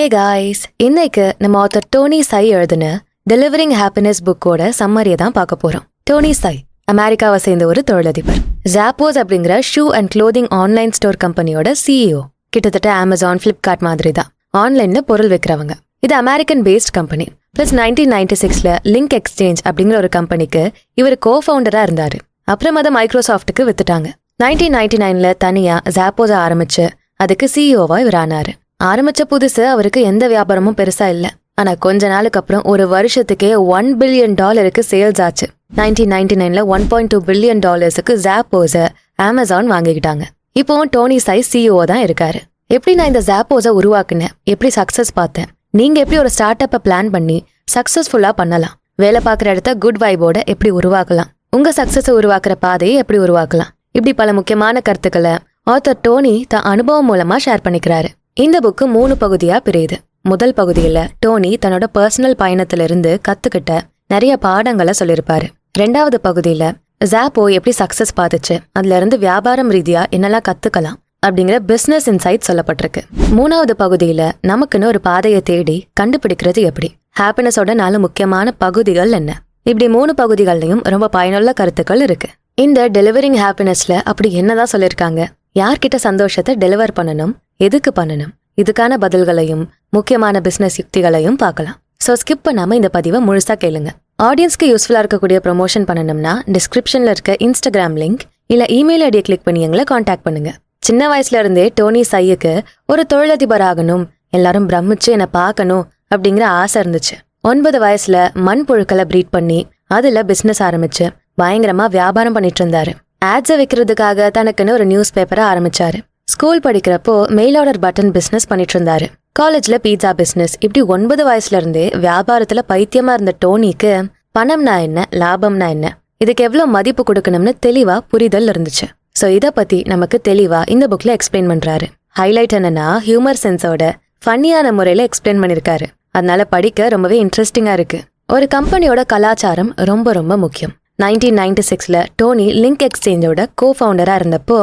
Hey guys, இன்னைக்கு நம்ம author Dhoni சை எழுதின டெலிவரிங் ஹாப்பினஸ் புக்கோட சம்மரியை தான் பார்க்க போறோம். டோனி சை அமெரிக்காவை சேர்ந்த ஒரு தொழிலதிபர். ஜாப்போஸ் அப்படிங்கிற shoe and clothing online store கம்பெனியோட சிஇஓ. கிட்டத்தட்ட அமேசான், ஃபிளிப்கார்ட் மாதிரி தான் ஆன்லைன்ல பொருள் விற்கிறவங்க. இது அமெரிக்கன் பேஸ்ட் கம்பெனி. பிளஸ் 1996ல லிங்க் எக்ஸ்சேஞ்ச் அப்படிங்கிற ஒரு கம்பெனிக்கு இவர் கோ-ஃபவுண்டரா இருந்தாரு. அப்புறம் அதை மைக்ரோசாஃப்ட்டுக்கு வித்துட்டாங்க. 1999ல தனியா ஜாப்போஸை ஆரம்பிச்சு அதுக்கு சிஇஓவா இவர் ஆனாரு. ஆரம்பிச்ச புதுசு அவருக்கு எந்த வியாபாரமும் பெருசா இல்ல. ஆனா கொஞ்ச நாளுக்கு அப்புறம் ஒரு வருஷத்துக்கே $1 பில்லியன் சேல்ஸ் ஆச்சு. 1999ல $1.2 பில்லியன் ஜாப்போஸை அமேசான் வாங்கிக்கிட்டாங்க. இப்போ டோனி சை சிஇஓ தான் இருக்காரு. எப்படி நான் இந்த ஜாப்போஸை உருவாக்குனேன், எப்படி சக்சஸ் பார்த்தேன், நீங்க எப்படி ஒரு ஸ்டார்ட் அப்பை பிளான் பண்ணி சக்சஸ்ஃபுல்லா பண்ணலாம், வேலை பார்க்குற இடத்த குட் வைபோட எப்படி உருவாக்கலாம், உங்க சக்சஸை உருவாக்குற பாதையை எப்படி உருவாக்கலாம், இப்படி பல முக்கியமான கருத்துக்களை ஆத்தர் டோனி தன் அனுபவம் மூலமா ஷேர் பண்ணிக்கிறாரு. இந்த புக்கு 3 பகுதியா பிரியுது. முதல் பகுதியில டோனி தன்னோட பர்சனல் பயணத்திலிருந்து கத்துக்கிட்ட நிறைய பாடங்களை சொல்லியிருப்பாரு. 2வது பகுதியில ஜாப்போ எப்படி சக்சஸ் பார்த்துச்சு, அதுல இருந்து வியாபாரம் ரீதியா என்னெல்லாம் கத்துக்கலாம் அப்படிங்கிற பிசினஸ் இன்சைட் சொல்லப்பட்டிருக்கு. 3வது பகுதியில நமக்குன்னு ஒரு பாதையை தேடி கண்டுபிடிக்கிறது எப்படி, ஹாப்பினஸோட 4 முக்கியமான பகுதிகள் என்ன, இப்படி 3 பகுதிகள்லயும் ரொம்ப பயனுள்ள கருத்துக்கள் இருக்கு. இந்த டெலிவரிங் ஹாப்பினஸ்ல அப்படி என்னதான் சொல்லியிருக்காங்க, யார்கிட்ட சந்தோஷத்தை டெலிவர் பண்ணணும், எதுக்கு பண்ணணும், இதுக்கான பதில்களையும் முக்கியமான பிசினஸ் யுக்திகளையும் பார்க்கலாம். ஸோ ஸ்கிப் பண்ணாம இந்த பதிவை முழுசா கேளுங்க. ஆடியன்ஸ்க்கு யூஸ்ஃபுல்லா இருக்கக்கூடிய ப்ரொமோஷன் பண்ணணும்னா டிஸ்கிரிப்ஷன்ல இருக்க இன்ஸ்டாகிராம் லிங்க் இல்ல இமெயில் ஐடியை கிளிக் பண்ணி எங்களை காண்டாக்ட் பண்ணுங்க. சின்ன வயசுல இருந்தே டோனி சையுக்கு ஒரு தொழிலதிபர் ஆகணும், எல்லாரும் பிரமிச்சு என்னை பார்க்கணும் அப்படிங்கிற ஆசை இருந்துச்சு. 9 வயசுல மண்புழுக்களை ப்ரீட் பண்ணி அதுல பிசினஸ் ஆரம்பிச்சு பயங்கரமா வியாபாரம் பண்ணிட்டு இருந்தாரு. ஆட்ஸை வைக்கிறதுக்காக தனக்குன்னு ஒரு நியூஸ் பேப்பரை ஆரம்பிச்சாரு. ஸ்கூல் படிக்கிறப்போ மெயில் ஆர்டர் பட்டன் பிசினஸ் பண்ணிட்டு இருந்தாரு. காலேஜ்ல பீட்சா பிசினஸ். இப்படி 9 வயசுல இருந்தே வியாபாரத்துல பைத்தியமா இருந்த டோனிக்கு பணம்னா என்ன, லாபம்னா என்ன, இதுக்கு எவ்வளவு மதிப்பு கொடுக்கணும்னு தெளிவா புரிதல் இருந்துச்சு. ஸோ இதை பத்தி நமக்கு தெளிவா இந்த புக்ல எக்ஸ்பிளைன் பண்றாரு. ஹைலைட் என்னன்னா ஹியூமர் சென்ஸோட ஃபன்னியான முறையில எக்ஸ்பிளைன் பண்ணிருக்காரு. அதனால படிக்க ரொம்பவே இன்ட்ரெஸ்டிங்கா இருக்கு. ஒரு கம்பெனியோட கலாச்சாரம் ரொம்ப ரொம்ப முக்கியம். 1996ல டோனி லிங்க் எக்ஸ்சேஞ்சோட கோ-ஃபவுண்டரா இருந்தப்போ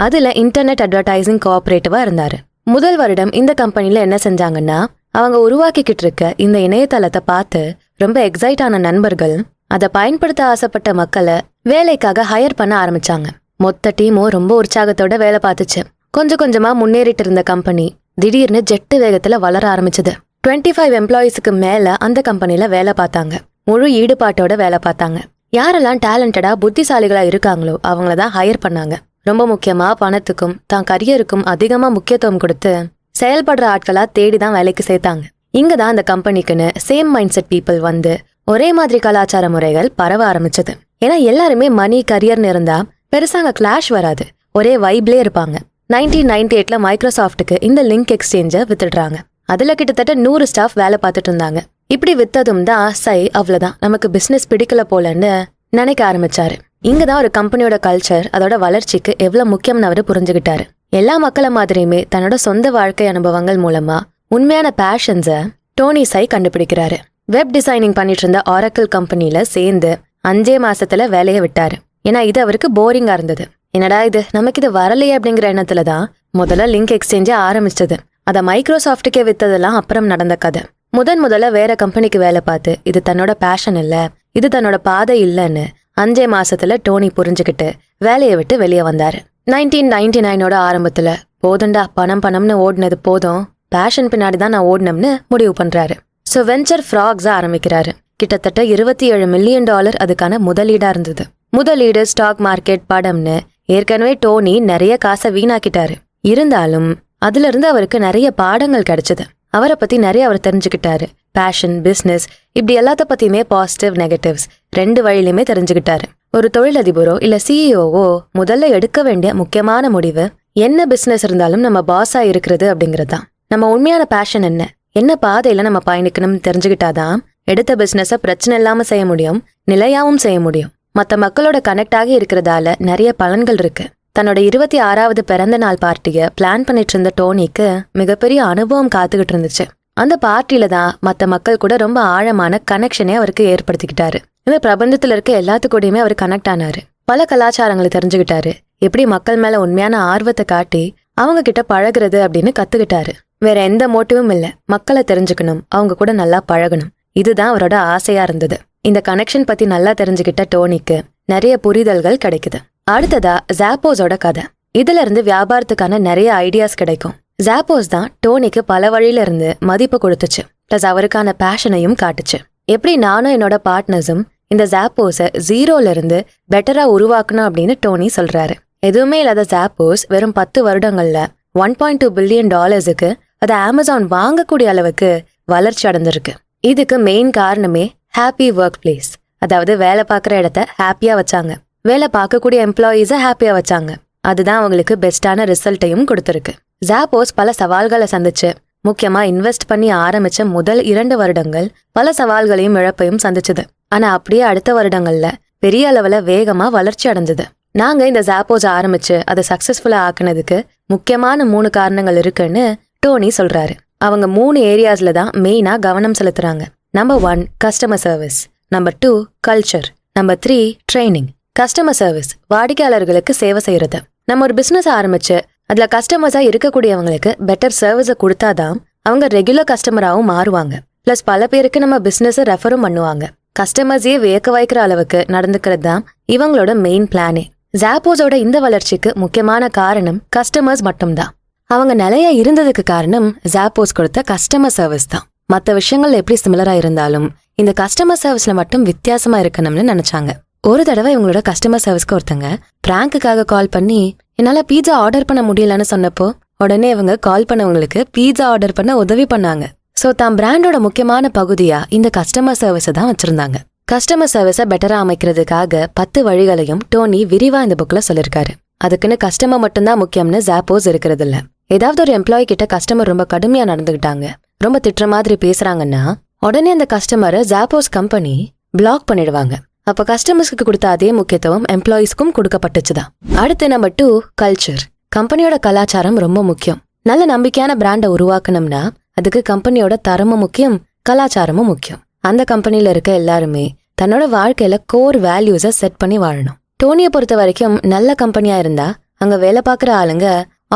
அதுல இன்டர்நெட் அட்வர்டைசிங் கோஆபரேட்டிவா இருந்தாரு. முதல் வருடம் இந்த கம்பெனில என்ன செஞ்சாங்கன்னா, அவங்க உருவாக்கிக்கிட்டு இருக்க இந்த இணையதளத்தை பார்த்து ரொம்ப எக்ஸைட் ஆன நண்பர்கள் அதை பயன்படுத்த ஆசைப்பட்ட மக்களை வேலைக்காக ஹையர் பண்ண ஆரம்பிச்சாங்க. மொத்த டீமும் ரொம்ப உற்சாகத்தோட வேலை பார்த்துச்சு. கொஞ்சம் கொஞ்சமா முன்னேறிட்டு இருந்த கம்பெனி திடீர்னு ஜெட்டு வேகத்துல வளர ஆரம்பிச்சது. 25 எம்ப்ளாயிஸ்க்கு மேல அந்த கம்பெனில வேலை பார்த்தாங்க. முழு ஈடுபாட்டோட வேலை பார்த்தாங்க. யாரெல்லாம் டேலண்டடா புத்திசாலிகளா இருக்காங்களோ அவங்கள தான் ஹையர் பண்ணாங்க. ரொம்ப முக்கியமா பணத்துக்கும் தான் கரியருக்கும் அதிகமா முக்கியத்துவம் கொடுத்து செயல்படுற ஆட்களா தேடி தான் வேலைக்கு சேர்த்தாங்க. இங்கதான் அந்த கம்பெனிக்குன்னு சேம் மைண்ட் செட் பீப்புள் வந்து ஒரே மாதிரி கலாச்சார முறைகள் பரவ ஆரம்பிச்சது. ஏன்னா எல்லாருமே மணி கரியர்னு இருந்தா பெருசாங்க கிளாஷ் வராது, ஒரே வைப்லே இருப்பாங்க. 1998ல மைக்ரோசாஃப்ட்டுக்கு இந்த லிங்க் எக்ஸ்சேஞ்சை வித்துடுறாங்க. அதுல கிட்டத்தட்ட 100 ஸ்டாஃப் வேலை பார்த்துட்டு இருந்தாங்க. இப்படி வித்ததும் தான் சை அவ்வளவுதான் நமக்கு பிசினஸ் பிடிக்கல போலன்னு நினைக்க ஆரம்பிச்சாரு. இங்கதான் ஒரு கம்பெனியோட கல்ச்சர் அதோட வளர்ச்சிக்கு எவ்வளவு முக்கியம்னு அவரு புரிஞ்சுக்கிட்டாரு. எல்லா மக்கள மாதிரியுமே தன்னோட சொந்த வாழ்க்கை அனுபவங்கள் மூலமா உண்மையான பேஷன்ஸை டோனி சை கண்டுபிடிக்கிறாரு. வெப் டிசைனிங் பண்ணிட்டு இருந்த ஆரக்கிள் கம்பெனில சேர்ந்து 5 மாசத்துல வேலையை விட்டாரு. ஏன்னா இது அவருக்கு போரிங்கா இருந்தது. என்னடா இது, நமக்கு இது வரலையே அப்படிங்கிற எண்ணத்துலதான் முதல்ல லிங்க் எக்ஸ்சேஞ்சே ஆரம்பிச்சது. அதை மைக்ரோசாஃப்ட்டுக்கே வித்ததெல்லாம் அப்புறம் நடந்த கதை. முதல்ல வேற கம்பெனிக்கு வேலை பார்த்து இது தன்னோட பேஷன் இல்ல, இது தன்னோட பாதை இல்லைன்னு 5 மாசத்துல டோனி புரிஞ்சுக்கிட்டு வேலையை விட்டு வெளியே வந்தாரு. 1999ஓட ஆரம்பத்துல போதுண்டா பணம்னு ஓடினது போதும், பேஷன் பின்னாடிதான் நான் ஓடினம்னு முடிவு பண்றாரு. ஸோ வெஞ்சர் ஃப்ராக்ஸா ஆரம்பிக்கிறாரு. கிட்டத்தட்ட $27 மில்லியன் அதுக்கான முதலீடா இருந்தது. முதலீடு, ஸ்டாக் மார்க்கெட், படம்னு ஏற்கனவே டோனி நிறைய காசை வீணாக்கிட்டாரு. இருந்தாலும் அதுல இருந்து அவருக்கு நிறைய பாடங்கள் கிடைச்சது. அவரை பத்தி நிறைய அவர் தெரிஞ்சுக்கிட்டாரு. பேஷன், பிசினஸ், இப்படி எல்லாத்த பத்தியுமே பாசிட்டிவ், நெகட்டிவ்ஸ் 2 வழியிலுமே தெரிஞ்சுக்கிட்டாரு. ஒரு தொழிலதிபரோ இல்ல சிஇஓவோ முதல்ல எடுக்க வேண்டிய முக்கியமான முடிவு என்ன பிசினஸ் இருந்தாலும் நம்ம பாஸா இருக்கிறது அப்படிங்கறதுதான். நம்ம உண்மையான பேஷன் என்ன பாதையில நம்ம பயணிக்கணும்னு தெரிஞ்சுக்கிட்டாதான் எடுத்த பிசினஸ பிரச்சனை இல்லாம செய்ய முடியும், நிலையாவும் செய்ய முடியும். மத்த மக்களோட கனெக்ட் ஆகி இருக்கிறதால நிறைய பலன்கள் இருக்கு. தன்னோட 26வது பிறந்த நாள் பார்ட்டிய பிளான் பண்ணிட்டு இருந்த டோனிக்கு மிகப்பெரிய அனுபவம் காத்துக்கிட்டு இருந்துச்சு. அந்த பார்ட்டியில தான் மத்த மக்கள் கூட ரொம்ப ஆழமான கனெக்ஷனே அவருக்கு ஏற்படுத்திக்கிட்டாரு. இந்த பிரபஞ்சத்துல இருக்க எல்லாத்துக்கூடயுமே அவர் கனெக்ட் ஆனாரு. பல கலாச்சாரங்களை தெரிஞ்சுக்கிட்டாரு. எப்படி மக்கள் மேல உண்மையான ஆர்வத்தை காட்டி அவங்க கிட்ட பழகுறது அப்படின்னு கத்துக்கிட்டாரு. வேற எந்த மோட்டிவும் இல்ல, மக்களை தெரிஞ்சுக்கணும், அவங்க கூட நல்லா பழகணும். இதுதான் அவரோட ஆசையா இருந்தது. இந்த கனெக்ஷன் பத்தி நல்லா தெரிஞ்சுக்கிட்ட டோனிக்கு நிறைய புரிதல்கள் கிடைக்குது. அடுத்ததா ஜாப்போஸோட கதை. இதுல இருந்து வியாபாரத்துக்கான நிறைய ஐடியாஸ் கிடைக்கும். ஜாப்போஸ் தான் டோனிக்கு பல வழியில இருந்து மதிப்பு கொடுத்துச்சு, பிளஸ் அவருக்கான பேஷனையும் காட்டுச்சு. எப்படி நானும் என்னோட பார்ட்னர்ஸும் இந்த ஜாப்போஸை 0ல இருந்து பெட்டரா உருவாக்கணும் அப்படின்னு டோனி சொல்றாரு. எதுவுமே இல்லாத ஜாப்போஸ் வெறும் 10 வருடங்கள்ல $1.2 பில்லியன் அதை அமேசான் வாங்கக்கூடிய அளவுக்கு வளர்ச்சி அடைஞ்சிருக்கு. இதுக்கு மெயின் காரணமே ஹாப்பி ஒர்க் பிளேஸ், அதாவது வேலை பார்க்குற இடத்த ஹாப்பியா வச்சாங்க, வேலை பார்க்கக்கூடிய எம்ப்ளாயீஸை ஹாப்பியா வச்சாங்க. அதுதான் அவங்களுக்கு பெஸ்டான ரிசல்ட்டையும் கொடுத்துருக்கு. ஜாப்போஸ் பல சவால்களை சந்திச்சு, முக்கியமா இன்வெஸ்ட் பண்ணி ஆரம்பிச்ச முதல் 2 வருடங்கள் பல சவால்களையும் இழப்பையும் சந்திச்சது. ஆனா அப்படியே அடுத்த வருடங்கள்ல பெரிய அளவுல வேகமா வளர்ச்சி அடைஞ்சது. நாங்க இந்த ஜாப்போஸ் ஆரம்பிச்சு அதை சக்சஸ்ஃபுல்லா ஆக்குனதுக்கு முக்கியமான 3 காரணங்கள் இருக்குன்னு டோனி சொல்றாரு. அவங்க 3 ஏரியாஸ்ல தான் மெயினா கவனம் செலுத்துறாங்க. Number 1 customer service, number 2 culture, number 3 training. Customer service, வாடிக்கையாளர்களுக்கு சேவை செய்யறது. நம்ம ஒரு பிசினஸ் ஆரம்பிச்சு அதுல கஸ்டமர்ஸா இருக்கக்கூடியவங்களுக்கு பெட்டர் சர்வீஸை கொடுத்தாதான் அவங்க ரெகுலர் கஸ்டமராகவும் மாறுவாங்க. பிளஸ் பல பேருக்கு நம்ம பிசினஸை ரெஃபரும் பண்ணுவாங்க. கஸ்டமர்ஸையே வியக்க வைக்கிற அளவுக்கு நடந்துக்கிறது தான் இவங்களோட மெயின் பிளானே. ஜாப்போஸோட இந்த வளர்ச்சிக்கு முக்கியமான காரணம் கஸ்டமர்ஸ் மட்டும்தான். அவங்க நிலையா இருந்ததுக்கு காரணம் ஜாப்போஸ் கொடுத்த கஸ்டமர் சர்வீஸ் தான். மற்ற விஷயங்கள் எப்படி சிமிலரா இருந்தாலும் இந்த கஸ்டமர் சர்வீஸ்ல மட்டும் வித்தியாசமா இருக்கணும்னு நினைச்சாங்க. ஒரு தடவை இவங்களோட கஸ்டமர் சர்வீஸ்க்கு ஒருத்தங்க பிராங்குக்காக கால் பண்ணி என்னால பீட்சா ஆர்டர் பண்ண முடியலன்னு சொன்னப்போ உடனே இவங்க கால் பண்ணவங்களுக்கு பீட்சா ஆர்டர் பண்ண உதவி பண்ணாங்க. சோ தான் பிராண்டோட முக்கியமான பகுதியா இந்த கஸ்டமர் சர்வீஸை தான் வச்சிருந்தாங்க. கஸ்டமர் சர்வீஸை பெட்டரா அமைக்கிறதுக்காக 10 வழிகளையும் டோனி விரிவா இந்த புக்ல சொல்லிருக்காரு. அதுக்குன்னு கஸ்டமர் மட்டும்தான் முக்கியம்னு ஜாப்போஸ் இருக்கிறது இல்ல. ஏதாவது ஒரு எம்ப்ளாயி கிட்ட கஸ்டமர் ரொம்ப கடுமையா நடந்துகிட்டாங்க, ரொம்ப திட்டுற மாதிரி பேசுறாங்கன்னா உடனே அந்த கஸ்டமரை ஜாப்போஸ் கம்பெனி பிளாக் பண்ணிடுவாங்க. அப்ப கஸ்டமர்ஸ்க்கு கொடுத்த அதே முக்கியத்துவம் எம்ப்ளாயிஸ்க்கும் கொடுக்கப்பட்டுச்சுதான். அடுத்து நம்பர் 2 கல்ச்சர். கம்பெனியோட கலாச்சாரம் ரொம்ப முக்கியம். நல்ல நம்பிக்கையான பிராண்டை உருவாக்கணும்னா அதுக்கு கம்பெனியோட தரமும் முக்கியம், கலாச்சாரமும் முக்கியம். அந்த கம்பெனில இருக்க எல்லாருமே தன்னோட வாழ்க்கையில கோர் வேல்யூஸை செட் பண்ணி வாழணும். டோனியை பொறுத்த வரைக்கும் நல்ல கம்பெனியா இருந்தா அங்க வேலை பார்க்குற ஆளுங்க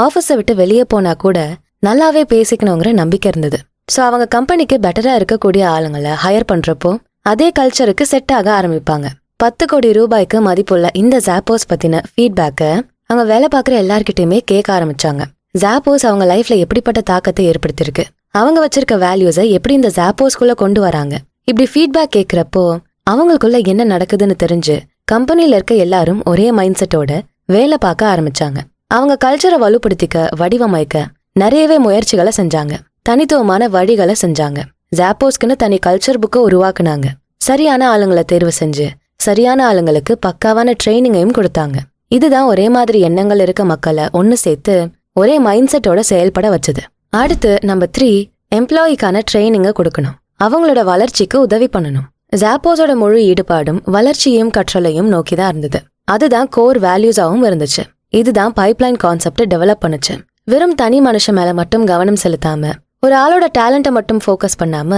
ஆஃபீஸை விட்டு வெளியே போனா கூட நல்லாவே பேசிக்கணுங்கிற நம்பிக்கை இருந்தது. ஸோ அவங்க கம்பெனிக்கு பெட்டரா இருக்கக்கூடிய ஆளுங்களை ஹையர் பண்றப்போ அதே கல்ச்சருக்கு செட் ஆக ஆரம்பிப்பாங்க. 10 கோடி ரூபாய்க்கு மதிப்புள்ள இந்த ஜாப்போஸ் பத்தின ஃபீட்பேக்கை அவங்க வேலை பார்க்குற எல்லார்கிட்டயுமே கேட்க ஆரம்பிச்சாங்க. ஜாப்போஸ் அவங்க லைஃப்ல எப்படிப்பட்ட தாக்கத்தை ஏற்படுத்திருக்கு, அவங்க வச்சிருக்க வேல்யூஸை எப்படி இந்த ஜாப்போஸ்குள்ள கொண்டு வராங்க, இப்படி ஃபீட்பேக் கேட்கிறப்போ அவங்களுக்குள்ள என்ன நடக்குதுன்னு தெரிஞ்சு கம்பெனில இருக்க எல்லாரும் ஒரே மைண்ட் செட்டோட வேலை பார்க்க ஆரம்பிச்சாங்க. அவங்க கல்ச்சரை வலுப்படுத்திக்க, வடிவமைக்க நிறையவே முயற்சிகளை செஞ்சாங்க. தனித்துவமான வழிகளை செஞ்சாங்க. ஜாப்போஸ்க்குன்னு தனி கல்ச்சர் புக்கை உருவாக்குனாங்க. சரியான ஆளுங்களை தேர்வு செஞ்சு சரியான ஆளுங்களுக்கு பக்காவான ட்ரைனிங்கையும் கொடுத்தாங்க. இதுதான் ஒரே மாதிரி எண்ணங்கள் இருக்க மக்களை ஒன்னு சேர்த்து ஒரே மைண்ட் செட்டோட செயல்பட வச்சது. அடுத்து நம்பர் 3 எம்ப்ளாயிக்கான ட்ரைனிங்கை கொடுக்கணும், அவங்களோட வளர்ச்சிக்கு உதவி பண்ணணும். ஜாப்போஸோட முழு ஈடுபாடும் வளர்ச்சியையும் கற்றலையும் நோக்கிதான் இருந்தது. அதுதான் கோர் வேல்யூஸாவும் இருந்துச்சு. இதுதான் பைப்லைன் கான்செப்ட் டெவலப் பண்ணுச்சு. வெறும் தனி மனுஷன் மேல மட்டும் கவனம் செலுத்தாம, ஒரு ஆளோட டேலண்ட்டை மட்டும் ஃபோக்கஸ் பண்ணாம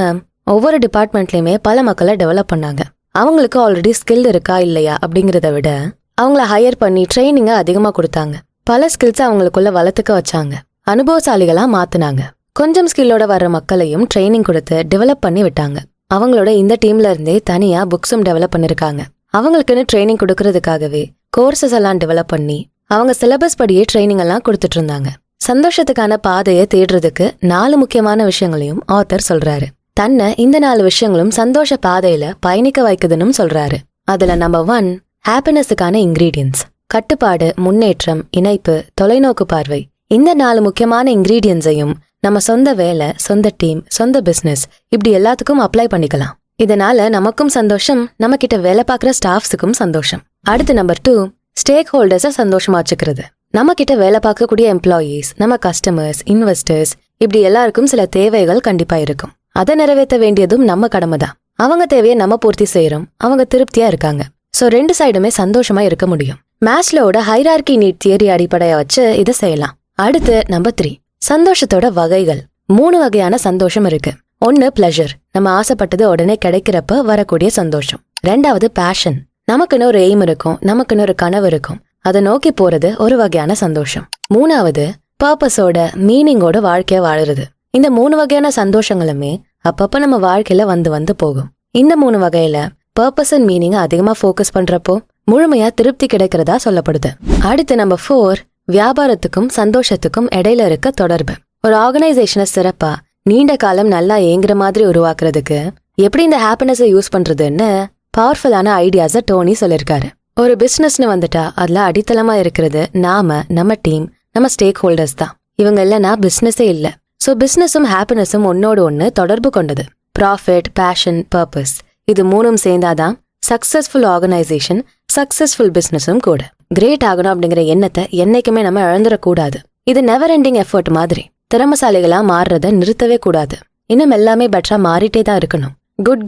ஒவ்வொரு டிபார்ட்மெண்ட்லயுமே பல மக்களை டெவலப் பண்ணாங்க. அவங்களுக்கு ஆல்ரெடி ஸ்கில் இருக்கா இல்லையா அப்படிங்கிறத விட அவங்கள ஹையர் பண்ணி ட்ரைனிங்கை அதிகமா கொடுத்தாங்க. பல ஸ்கில்ஸை அவங்களுக்குள்ள வளர்த்துக்க வச்சாங்க. அனுபவசாலிகளா மாத்துனாங்க. கொஞ்சம் ஸ்கில்லோட வர்ற மக்களையும் ட்ரைனிங் கொடுத்து டெவலப் பண்ணி விட்டாங்க. அவங்களோட இந்த டீம்ல இருந்தே தனியா புக்ஸும் டெவலப் பண்ணிருக்காங்க. அவங்களுக்குன்னு ட்ரைனிங் கொடுக்கறதுக்காகவே கோர்சஸ் எல்லாம் டெவலப் பண்ணி அவங்க சிலபஸ் படியே ட்ரைனிங் எல்லாம் கொடுத்துட்டு இருந்தாங்க. சந்தோஷத்துக்கான பாதையை தேடுறதுக்கு 4 முக்கியமான விஷயங்களையும் ஆத்தர் சொல்றாரு. தன்னை இந்த 4 விஷயங்களும் சந்தோஷ பாதையில பயணிக்க வைக்குதுன்னு சொல்றாரு. அதுல நம்பர் 1 ஹாப்பினஸுக்கான இன்கிரீடியன்ஸ். கட்டுப்பாடு, முன்னேற்றம், இணைப்பு, தொலைநோக்கு பார்வை. இந்த 4 முக்கியமான இன்கிரீடியன்ஸையும் நம்ம சொந்த வேலை, சொந்த டீம், சொந்த பிசினஸ் இப்படி எல்லாத்துக்கும் அப்ளை பண்ணிக்கலாம். இதனால நமக்கும் சந்தோஷம், நம்ம கிட்ட வேலை பார்க்குற ஸ்டாஃப்ஸுக்கும் சந்தோஷம். அடுத்து நம்பர் 2 ஸ்டேக் ஹோல்டர்ஸை சந்தோஷமா வச்சுக்கிறது. நம்ம கிட்ட வேலை பார்க்கக்கூடிய எம்ப்ளாயீஸ், நம்ம கஸ்டமர்ஸ், இன்வெஸ்டர்ஸ் இப்படி எல்லாருக்கும் சில தேவைகள் கண்டிப்பா இருக்கும். அதை நிறைவேற்ற வேண்டியதும் நம்ம கடமை தான். அவங்க தேவையை நம்ம பூர்த்தி செய்யறோம், அவங்க திருப்தியா இருக்காங்க. சோ 2 சைடுமே சந்தோஷமா இருக்க முடியும். மேஸ்லோட ஹைரார்கி நீட் தியரி அடிப்படையா வச்சு இதை செய்யலாம். அடுத்து நம்பர் 3 சந்தோஷத்தோட வகைகள். 3 வகையான சந்தோஷம் இருக்கு. 1 பிளஷர், நம்ம ஆசைப்பட்டது உடனே கிடைக்கிறப்ப வரக்கூடிய சந்தோஷம். 2வது பேஷன், நமக்குன்னு ஒரு எய்ம் இருக்கும், நமக்குன்னு ஒரு கனவு இருக்கும், அதை நோக்கி போறது ஒரு வகையான சந்தோஷம். 3வது பர்பஸோட மீனிங்கோட வாழ்க்கைய வாழுறது. இந்த 3 வகையான சந்தோஷங்களுமே அப்பப்ப நம்ம வாழ்க்கையில வந்து போகும். இந்த 3 வகையில பர்பஸ் அண்ட் மீனிங் அதிகமா ஃபோக்கஸ் பண்றப்போ முழுமையா திருப்தி கிடைக்கிறதா சொல்லப்படுது. அடுத்து நம்பர் 4, வியாபாரத்துக்கும் சந்தோஷத்துக்கும் இடையில இருக்க தொடர்பு. ஒரு ஆர்கனைசேஷனை சிறப்பா நீண்ட காலம் நல்லா ஏங்குற மாதிரி உருவாக்குறதுக்கு எப்படி இந்த ஹாப்பினஸை யூஸ் பண்றதுன்னு பவர்ஃபுல்லான ஐடியாஸை டோனி சொல்லியிருக்காரு. ஒரு பிசினஸ்னு வந்துட்டா அதுல அடித்தளமா இருக்கிறது நம்ம டீம், நம்ம ஸ்டேக் ஹோல்டர்ஸ் தான். இவங்க இல்லைன்னா பிசினஸே இல்ல. ஸோ பிசினஸும் ஹாப்பினஸும் ஒன்னோடு ஒன்று தொடர்பு கொண்டது. ப்ராஃபிட், பேஷன், பர்பஸ் இது 3ம் சேர்ந்தாதான் சக்சஸ்ஃபுல் ஆர்கனைசேஷன், சக்சஸ்ஃபுல் பிசினஸும் கூட. கிரேட் ஆகணும் அப்படிங்கிற எண்ணத்தை என்னைக்குமே நம்ம இழந்துடக்கூடாது. இது நெவர் எண்டிங் எஃபர்ட் மாதிரி. திறமசாலிகளா மாறுறத நிறுத்தவே கூடாது. இன்னும் எல்லாமே பெட்டரா மாறிட்டே தான் இருக்கணும்.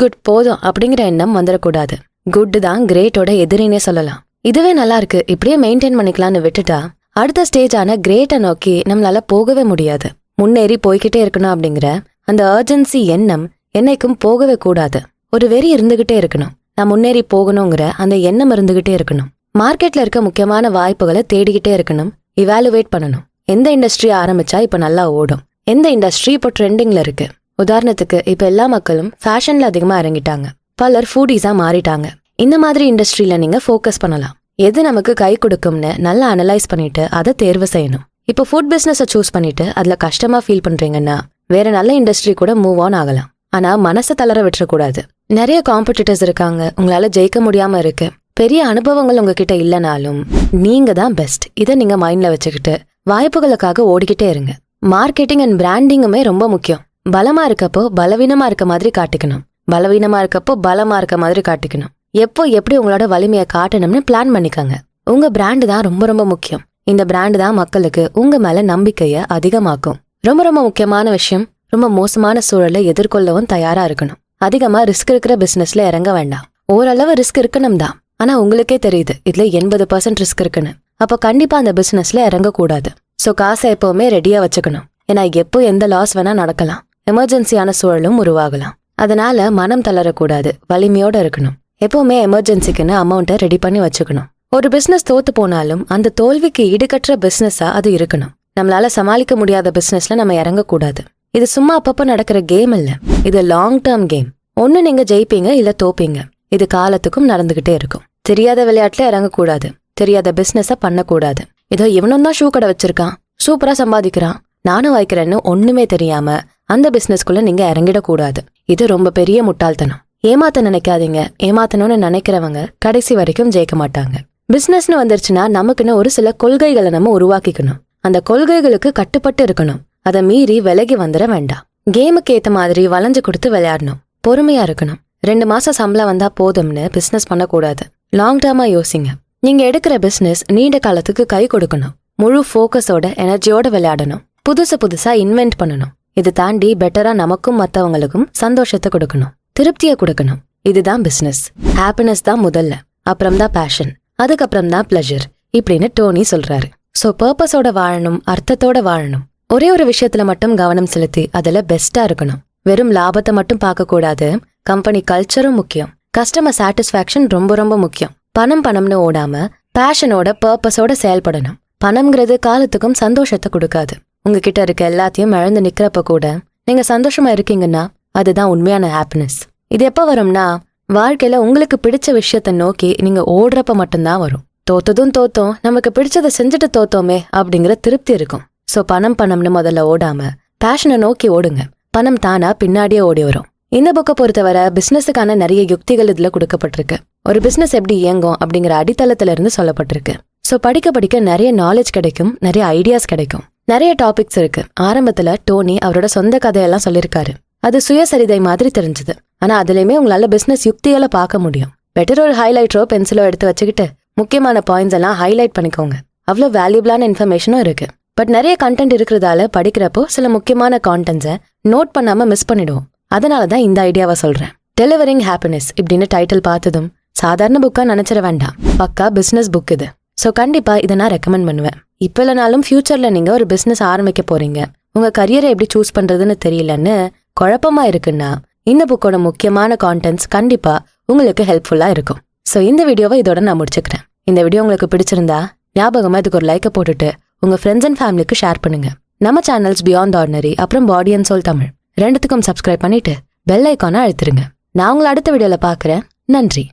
குட் போதும் அப்படிங்கிற எண்ணம் வந்துடக்கூடாது. குட் தான் கிரேட்டோட எதிரினே சொல்லலாம். இதுவே நல்லா இருக்கு, இப்படியே மெயின்டைன் பண்ணிக்கலாம்னு விட்டுட்டா அடுத்த ஸ்டேஜான கிரேட்டை நோக்கி நம்மளால போகவே முடியாது. முன்னேறி போய்கிட்டே இருக்கணும் அப்படிங்கிற அந்த அர்ஜென்சி எண்ணம் என்னைக்கும் போகவே கூடாது. ஒரு வெறி இருந்துகிட்டே இருக்கணும். நான் முன்னேறி போகணுங்கிற அந்த எண்ணம் இருந்துகிட்டே இருக்கணும். மார்க்கெட்ல இருக்க முக்கியமான வாய்ப்புகளை தேடிக்கிட்டே இருக்கணும். இவாலுவேட் பண்ணணும். எந்த இண்டஸ்ட்ரி ஆரம்பிச்சா இப்ப நல்லா ஓடும், எந்த இண்டஸ்ட்ரி இப்போ ட்ரெண்டிங்ல இருக்கு. உதாரணத்துக்கு இப்ப எல்லா மக்களும் ஃபேஷன்ல அதிகமா இறங்கிட்டாங்க. பலர் ஃபூடிஸா மாறிட்டாங்க. இந்த மாதிரி இண்டஸ்ட்ரியில நீங்க ஃபோக்கஸ் பண்ணலாம். எது நமக்கு கை கொடுக்கும்னு நல்லா அனலைஸ் பண்ணிட்டு அதை தேர்வு செய்யணும். இப்போ ஃபுட் பிசினஸை சூஸ் பண்ணிட்டு அதுல கஷ்டமா ஃபீல் பண்றீங்கன்னா வேற நல்ல இண்டஸ்ட்ரி கூட மூவ் ஆன் ஆகலாம். ஆனா மனசை தளர விட்டுறக்கூடாது. நிறைய காம்படிட்டர்ஸ் இருக்காங்க, உங்களால ஜெயிக்க முடியாம இருக்கு. பெரிய அனுபவங்கள் உங்ககிட்ட இல்லைனாலும் நீங்க தான் பெஸ்ட். இதை நீங்க மைண்ட்ல வச்சுக்கிட்டு வாய்ப்புகளுக்காக ஓடிக்கிட்டே இருங்க. மார்க்கெட்டிங் அண்ட் பிராண்டிங்குமே ரொம்ப முக்கியம். பலமா இருக்கப்போ பலவீனமா இருக்க மாதிரி காட்டிக்கணும், பலவீனமா இருக்கப்போ பலமா இருக்க மாதிரி காட்டிக்கணும். எப்போ எப்படி உங்களோட வலிமையை காட்டணும்னு பிளான் பண்ணிக்கோங்க. உங்க பிராண்டு தான் ரொம்ப ரொம்ப முக்கியம். இந்த பிராண்டு தான் மக்களுக்கு உங்க மேல நம்பிக்கைய அதிகமாக்கும். ரொம்ப ரொம்ப முக்கியமான விஷயம், ரொம்ப மோசமான சூழலை எதிர்கொள்ளவும் தயாரா இருக்கணும். அதிகமா ரிஸ்க் இருக்கிற பிசினஸ்ல இறங்க வேண்டாம். ஓரளவு ரிஸ்க் இருக்கணும் தான், ஆனா உங்களுக்கே தெரியுது இதுல 80% ரிஸ்க் இருக்குன்னு. அப்போ கண்டிப்பா அந்த பிசினஸ்ல இறங்கக்கூடாது. ஸோ காசை எப்பவுமே ரெடியா வச்சுக்கணும். ஏன்னா எப்போ எந்த லாஸ் வேணா நடக்கலாம், எமர்ஜென்சியான சூழலும் உருவாகலாம். அதனால மனம் தளரக்கூடாது, வலிமையோட இருக்கணும். எப்பவுமே எமர்ஜென்சிக்குன்னு அமௌண்ட்டை ரெடி பண்ணி வச்சுக்கணும். ஒரு பிசினஸ் தோத்து போனாலும் அந்த தோல்விக்கு ஈடுகட்டுற பிசினஸா அது இருக்கணும். நம்மளால சமாளிக்க முடியாத பிசினஸ்ல நம்ம இறங்கக்கூடாது. இது சும்மா அப்பப்ப நடக்கிற கேம் இல்ல, இது லாங் டேர்ம் கேம். ஒண்ணு நீங்க ஜெயிப்பீங்க இல்ல தோப்பீங்க. இது காலத்துக்கும் நடந்துகிட்டே இருக்கும். தெரியாத விளையாட்டுல இறங்கக்கூடாது, தெரியாத பிசினஸ பண்ணக்கூடாது. இதோ இவனும் தான் ஷூ கடை வச்சிருக்கான், சூப்பரா சம்பாதிக்கிறான், நானும் வைக்கிறேன்னு ஒண்ணுமே தெரியாம அந்த பிசினஸ்குள்ள நீங்க இறங்கிடக்கூடாது. இது ரொம்ப பெரிய முட்டாள்தனம். ஏமாத்த நினைக்காதீங்க. ஏமாத்தணும்னு நினைக்கிறவங்க கடைசி வரைக்கும் ஜெயிக்க மாட்டாங்க. பிசினஸ்னு வந்துருச்சுன்னா நமக்குன்னு ஒரு சில கொள்கைகளை நம்ம உருவாக்கிக்கணும். அந்த கொள்கைகளுக்கு கட்டுப்பட்டு இருக்கணும். அதை மீறி விலகி வந்துட வேண்டாம். கேமுக்கு ஏத்த மாதிரி வளைஞ்சு கொடுத்து விளையாடணும். பொறுமையா இருக்கணும். 2 மாசம் சம்பளம் வந்தா போதும்னு பிசினஸ் பண்ணக்கூடாது. லாங் டேர்மா யோசிங்க. நீங்க எடுக்கிற பிசினஸ் நீண்ட காலத்துக்கு கை கொடுக்கணும். முழு ஃபோக்கஸோட எனர்ஜியோட விளையாடணும். புதுசா இன்வென்ட் பண்ணணும். இது தாண்டி பெட்டரா நமக்கும் மத்தவங்களுக்கும் சந்தோஷத்தை கொடுக்கணும், திருப்தியை கொடுக்கணும். இதுதான் பிசினஸ். ஹாப்பினஸ் தான் முதல்ல, அப்புறம் தான் பேஷன், அதுக்கப்புறம் தான் பிளஷர் இப்படின்னு டோனி சொல்றாரு. சோ பர்பஸோட வாழணும், அர்த்தத்தோட வாழணும். ஒரே ஒரு விஷயத்துல மட்டும் கவனம் செலுத்தி அதுல பெஸ்டா இருக்கணும். வெறும் லாபத்தை மட்டும் பார்க்க கூடாது. கம்பெனி கல்ச்சரும் முக்கியம். கஸ்டமர் சாட்டிஸ்பாக்சன் ரொம்ப ரொம்ப முக்கியம். பணம்னு ஓடாம பேஷனோட பர்பஸோட செயல்படணும். பணம்ங்கிறது காலத்துக்கும் சந்தோஷத்தை கொடுக்காது. உங்ககிட்ட இருக்க எல்லாத்தையும் இழந்து நிக்கிறப்ப கூட நீங்க சந்தோஷமா இருக்கீங்கன்னா அதுதான் உண்மையான ஹாப்பினஸ். இது எப்ப வரும்னா வாழ்க்கையில உங்களுக்கு பிடிச்ச விஷயத்த நோக்கி நீங்க ஓடுறப்ப மட்டும்தான் வரும். தோத்தோம் நமக்கு பிடிச்சதை செஞ்சுட்டு தோத்தோமே அப்படிங்கிற திருப்தி இருக்கும். சோ பணம்னு முதல்ல ஓடாம பேஷனை நோக்கி ஓடுங்க. பணம் தானா பின்னாடியே ஓடி வரும். இந்த புக்கை பொறுத்தவரை பிசினஸுக்கான நிறைய யுக்திகள் இதுல கொடுக்கப்பட்டிருக்கு. ஒரு பிசினஸ் எப்படி இயங்கும் அப்படிங்கிற அடித்தளத்துல இருந்து சொல்லப்பட்டிருக்கு. சோ படிக்க நிறைய நாலேஜ் கிடைக்கும், நிறைய ஐடியாஸ் கிடைக்கும். நிறைய டாபிக்ஸ் இருக்கு. ஆரம்பத்துல டோனி அவரோட சொந்த கதையெல்லாம் சொல்லியிருக்காரு. அது சுயசரிதை மாதிரி தெரிஞ்சது. ஆனா அதுலயுமே உங்களால பிசினஸ் யுக்திகளை பார்க்க முடியும். பெட்டர் ஒரு ஹைலைட்டரோ பென்சிலோ எடுத்து வச்சுக்கிட்டு முக்கியமான பாயிண்ட்ஸ் எல்லாம் ஹைலைட் பண்ணிக்கோங்க. அவ்வளோ வேல்யூபிளான இன்ஃபர்மேஷனும் இருக்கு. பட் நிறைய கண்டென்ட் இருக்கிறதால படிக்கிறப்போ சில முக்கியமான கான்டென்ட்ஸை நோட் பண்ணாம மிஸ் பண்ணிடுவோம். அதனாலதான் இந்த ஐடியாவை சொல்றேன். டெலிவரிங் ஹாப்பினஸ் இப்படின்னு டைட்டில் பார்த்ததும் சாதாரண புக்கா நினைச்சிட வேண்டாம், பக்கா பிசினஸ் புக் இது. ஸோ கண்டிப்பா இதை நான் ரெக்கமெண்ட் பண்ணுவேன். இப்போ இல்லைனாலும் ஃபியூச்சர்ல நீங்க ஒரு பிசினஸ் ஆரம்பிக்க போறீங்க, உங்க கரியரை எப்படி சூஸ் பண்றதுன்னு தெரியலன்னு குழப்பமா இருக்குன்னா இந்த புக்கோட முக்கியமான கான்டென்ட்ஸ் கண்டிப்பா உங்களுக்கு ஹெல்ப்ஃபுல்லா இருக்கும். ஸோ இந்த வீடியோவை இதோட நான் முடிச்சுக்கிறேன். இந்த வீடியோ உங்களுக்கு பிடிச்சிருந்தா ஞாபகமா இதுக்கு ஒரு லைக்கை போட்டுட்டு உங்க ஃப்ரெண்ட்ஸ் அண்ட் ஃபேமிலிக்கு ஷேர் பண்ணுங்க. நம்ம சேனல்ஸ் பியாண்ட் ஆர்டினரி அப்புறம் பாடி அண்ட் சோல் தமிழ் ரெண்டுத்துக்கும் சப்ஸ்கிரைப் பண்ணிட்டு பெல் ஐக்கானை அழுத்திருங்க. நான் உங்களை அடுத்த வீடியோல பார்க்குறேன். நன்றி.